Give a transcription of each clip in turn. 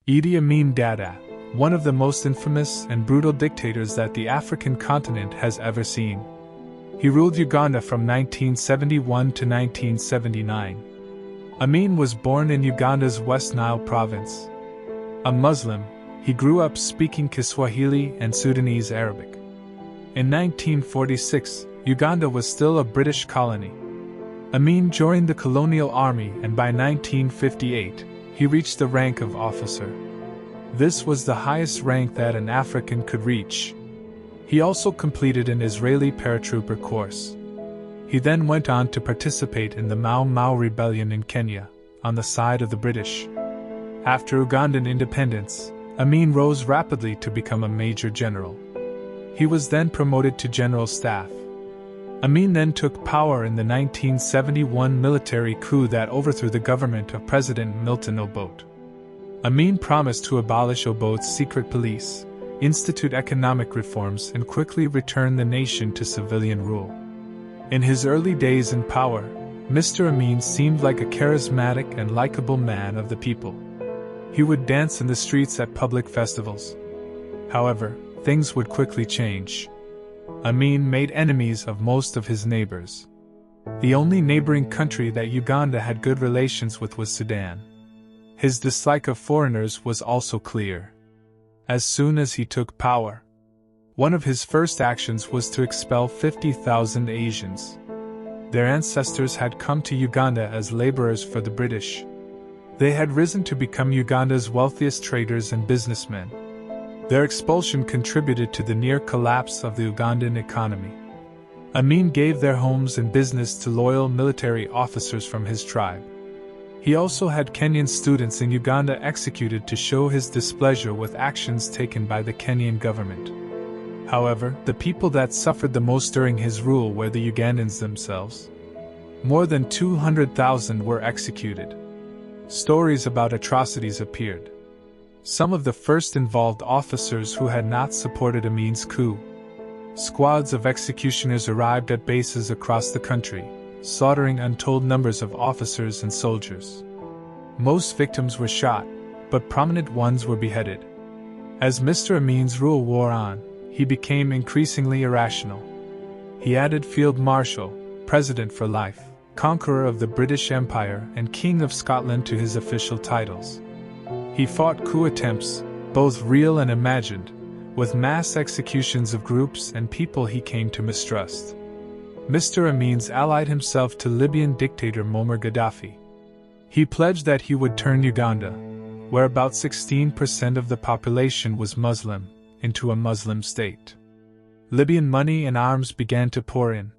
Idi Amin Dada, one of the most infamous and brutal dictators that the African continent has ever seen. He ruled Uganda from 1971 to 1979. Amin was born in Uganda's West Nile province. A Muslim, he grew up speaking Kiswahili and Sudanese Arabic. In 1946, Uganda was still a British colony. Amin joined the colonial army, and by 1958, he reached the rank of officer. This was the highest rank that an African could reach. He also completed an Israeli paratrooper course. He then went on to participate in the Mau Mau rebellion in Kenya, on the side of the British. After Ugandan independence, Amin rose rapidly to become a major general. He was then promoted to general staff. Amin then took power in the 1971 military coup that overthrew the government of President Milton Obote. Amin promised to abolish Obote's secret police, institute economic reforms, and quickly return the nation to civilian rule. In his early days in power, Mr. Amin seemed like a charismatic and likable man of the people. He would dance in the streets at public festivals. However, things would quickly change. Amin made enemies of most of his neighbors. The only neighboring country that Uganda had good relations with was Sudan. His dislike of foreigners was also clear. As soon as he took power, one of his first actions was to expel 50,000 Asians. Their ancestors had come to Uganda as laborers for the British. They had risen to become Uganda's wealthiest traders and businessmen. Their expulsion contributed to the near collapse of the Ugandan economy. Amin gave their homes and business to loyal military officers from his tribe. He also had Kenyan students in Uganda executed to show his displeasure with actions taken by the Kenyan government. However, the people that suffered the most during his rule were the Ugandans themselves. More than 200,000 were executed. Stories about atrocities appeared. Some of the first involved officers who had not supported Amin's coup. Squads of executioners arrived at bases across the country, slaughtering untold numbers of officers and soldiers. Most victims were shot, but prominent ones were beheaded. As Mr. Amin's rule wore on, he became increasingly irrational. He added Field Marshal, President for life, Conqueror of the British Empire, and King of Scotland to his official titles. He fought coup attempts, both real and imagined, with mass executions of groups and people he came to mistrust. Mr. Amin's allied himself to Libyan dictator Muammar Gaddafi. He pledged that he would turn Uganda, where about 16% of the population was Muslim, into a Muslim state. Libyan money and arms began to pour in.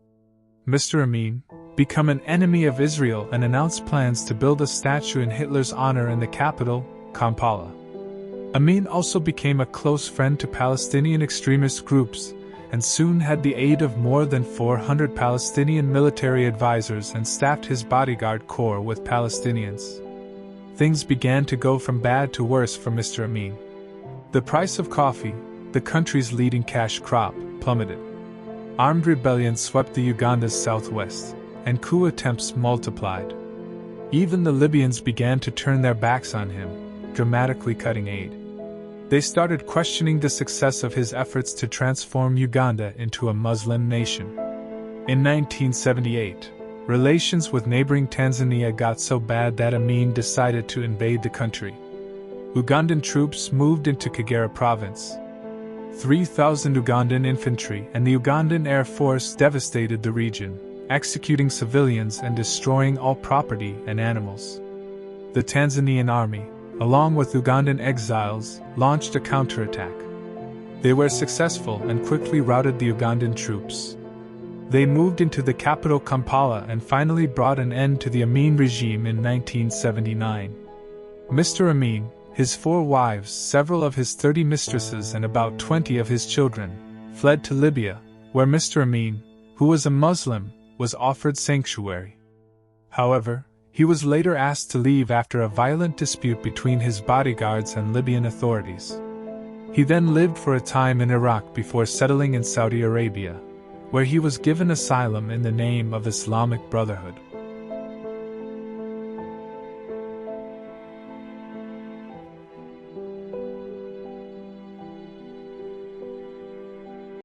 Mr. Amin became an enemy of Israel and announced plans to build a statue in Hitler's honor in the capital, Kampala. Amin also became a close friend to Palestinian extremist groups, and soon had the aid of more than 400 Palestinian military advisors and staffed his bodyguard corps with Palestinians. Things began to go from bad to worse for Mr. Amin. The price of coffee, the country's leading cash crop, plummeted. Armed rebellion swept the Uganda's southwest, and coup attempts multiplied. Even the Libyans began to turn their backs on him, dramatically cutting aid. They started questioning the success of his efforts to transform Uganda into a Muslim nation. In 1978, relations with neighboring Tanzania got so bad that Amin decided to invade the country. Ugandan troops moved into Kagera province. 3,000 Ugandan infantry and the Ugandan Air Force devastated the region, executing civilians and destroying all property and animals. The Tanzanian army, along with Ugandan exiles, launched a counterattack. They were successful and quickly routed the Ugandan troops. They moved into the capital Kampala and finally brought an end to the Amin regime in 1979. Mr. Amin, his 4 wives, several of his 30 mistresses, and about 20 of his children fled to Libya, where Mr. Amin, who was a Muslim, was offered sanctuary. However, he was later asked to leave after a violent dispute between his bodyguards and Libyan authorities. He then lived for a time in Iraq before settling in Saudi Arabia, where he was given asylum in the name of Islamic Brotherhood.